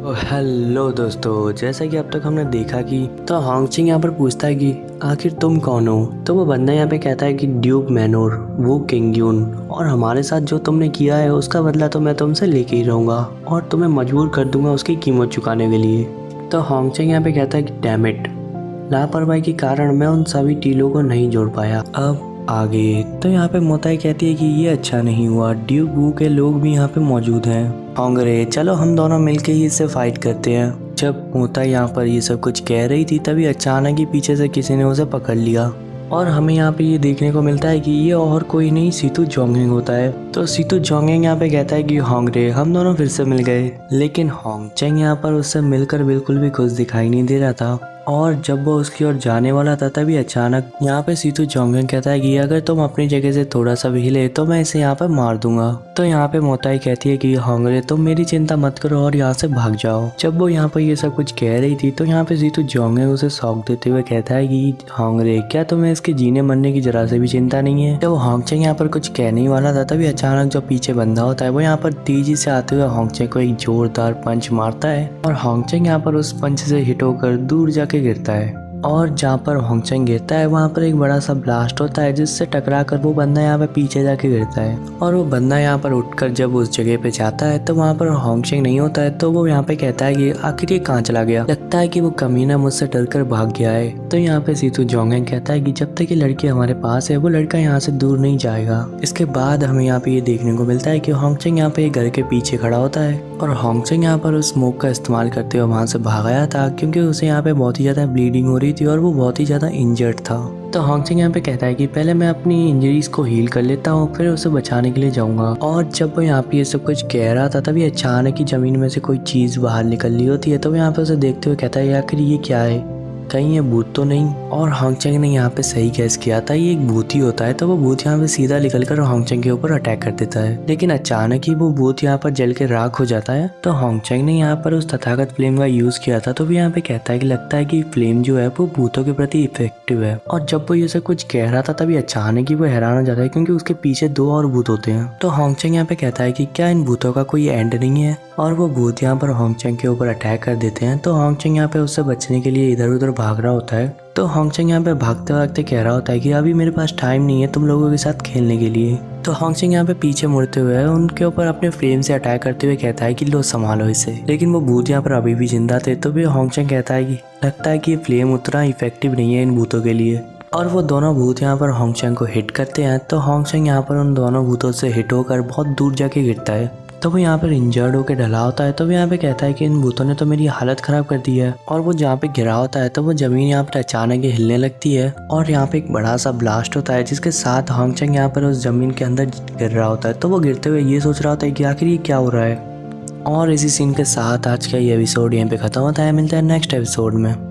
Hello दोस्तों, जैसा कि अब तक हमने देखा कि तो होंगचिंग यहाँ पर पूछता है कि आखिर तुम कौन हो। तो वो बंदा यहाँ पे कहता है कि ड्यूक मैनोर, वो किंगयून, और हमारे साथ जो तुमने किया है उसका बदला तो मैं तुमसे लेके ही रहूंगा और तुम्हें मजबूर कर दूंगा उसकी कीमत चुकाने के लिए। तो होंगचिंग यहाँ पे कहता है कि डैम इट, लापरवाही के कारण मैं उन सभी टीलों को नहीं जोड़ पाया। अब आगे तो यहाँ पे मोताई कहती है कि ये अच्छा नहीं हुआ, ड्यूक वू के लोग भी यहाँ पे मौजूद हैं। होंगरे, चलो हम दोनों मिलके ही इससे फाइट करते हैं। जब मोताई यहाँ पर ये सब कुछ कह रही थी तभी अचानक ही पीछे से किसी ने उसे पकड़ लिया और हमें यहाँ पे ये देखने को मिलता है कि ये और कोई नहीं सीतू जोंगिंग होता है। तो सीतू जोंगिंग यहाँ पे कहता है कि होंगरे, हम दोनों फिर से मिल गए। लेकिन होंगचेंग यहाँ पर उससे मिलकर बिल्कुल भी खुश दिखाई नहीं दे रहा था और जब वो उसकी ओर जाने वाला था तभी अचानक यहाँ पे सीतू जोंगिंग कहता है कि अगर तुम अपनी जगह से थोड़ा सा भी हिले तो मैं इसे यहाँ पे मार दूंगा। तो यहाँ पे मोताई कहती है कि होंगरे, तुम मेरी चिंता मत करो और यहाँ से भाग जाओ। जब वो यहाँ पर ये सब कुछ कह रही थी तो यहाँ पे सीतू जोंगिंग उसे सौंप देते हुए कहता है कि होंगरे, क्या तुम्हें इसके जीने मरने की जरा से भी चिंता नहीं है। जब होंगचेंग यहाँ पर कुछ कहने ही वाला था तभी अचानक जो पीछे बंदा होता है वो यहाँ पर तेजी से आते हुए होंगचेंग को एक जोरदार पंच मारता है और होंगचेंग यहाँ पर उस पंच से हिट होकर दूर जाके गिरता है और जहाँ पर होंगचेंग गिरता है वहाँ पर एक बड़ा सा ब्लास्ट होता है जिससे टकरा कर वो बंदा यहाँ पे पीछे जाके गिरता है और वो बंदा यहाँ पर उठकर जब उस जगह पे जाता है तो वहाँ पर होंगचेंग नहीं होता है। तो वो यहाँ पे कहता है कि आखिर ये कहाँ चला गया, लगता है कि वो कमीना मुझसे डरकर भाग गया है। तो यहाँ पे सीतू जोंगिंग कहता है कि जब तक ये लड़की हमारे पास है वो लड़का यहाँ से दूर नहीं जाएगा। इसके बाद हमें यहाँ पे ये देखने को मिलता है कि होंगचेंग यहाँ पे घर के पीछे खड़ा होता है और होंगचेंग यहाँ पर उस स्मोक का इस्तेमाल करते हुए वहाँ से भाग आया था क्योंकि उसे यहाँ पे बहुत ही ज्यादा ब्लीडिंग हो रही थी और वो बहुत ही ज्यादा इंजर्ड था। तो होंगचेंग यहाँ पे कहता है कि पहले मैं अपनी इंजरीज को हील कर लेता हूँ फिर उसे बचाने के लिए जाऊंगा। और जब वो यहाँ पे ये सब कुछ कह रहा था तभी अचानक ही जमीन में से कोई चीज बाहर निकल रही होती है। तो वो यहाँ पे उसे देखते हुए कहता है आखिर ये क्या है, कहीं ये भूत तो नहीं। और होंगचेंग ने यहाँ पे सही गैस किया था, ये एक भूत ही होता है। तो वो भूत यहाँ पे सीधा निकलकर होंगचेंग के ऊपर अटैक कर देता है लेकिन अचानक ही वो भूत यहाँ पर जल के राख हो जाता है। तो होंगचेंग ने यहाँ पर उस तथागत फ्लेम का यूज किया था। तो वो यहाँ पे कहता है कि लगता है कि फ्लेम जो है वो भूतों के प्रति इफेक्टिव है। और जब वो ये सब कुछ कह रहा था तभी अचानक ही वो हैरान हो जाता है क्योंकि उसके पीछे दो और भूत होते हैं। तो होंगचेंग यहाँ पे कहता है कि क्या इन भूतों का कोई एंड नहीं है और वो भूत यहाँ पर होंगचेंग के ऊपर अटैक कर देते हैं। तो होंगचेंग यहाँ पे उससे बचने के लिए इधर उधर भाग रहा होता है। तो होंगचेंग यहाँ पे भागते भागते कह रहा होता है कि अभी मेरे पास टाइम नहीं है तुम लोगों के साथ खेलने के लिए। तो होंगचेंग यहाँ पे पीछे मुड़ते हुए उनके ऊपर अपने फ्लेम से अटैक करते हुए कहता है कि लो संभालो इसे। लेकिन वो भूत यहाँ पर अभी भी जिंदा थे। तो भी होंगचेंग कहता है कि लगता है कि ये फ्लेम उतना इफेक्टिव नहीं है इन भूतों के लिए। और वो दोनों भूत यहाँ पर होंगचेंग को हिट करते हैं। तो होंगचेंग यहाँ पर उन दोनों भूतों से हिट होकर बहुत दूर जाके गिरता है। तो वो यहाँ पर इंजर्ड होकर ढला होता है। तो वो यहाँ पे कहता है कि इन भूतों ने तो मेरी हालत खराब कर दी है। और वो जहाँ पे गिरा होता है तो वो जमीन यहाँ पर अचानक ही हिलने लगती है और यहाँ पे एक बड़ा सा ब्लास्ट होता है जिसके साथ होंगचेंग यहाँ पर उस जमीन के अंदर गिर रहा होता है। तो वो गिरते हुए ये सोच रहा होता है कि आखिर ये क्या हो रहा है। और इसी सीन के साथ आज का ये एपिसोड यहीं पे खत्म होता है। मिलता है नेक्स्ट एपिसोड में।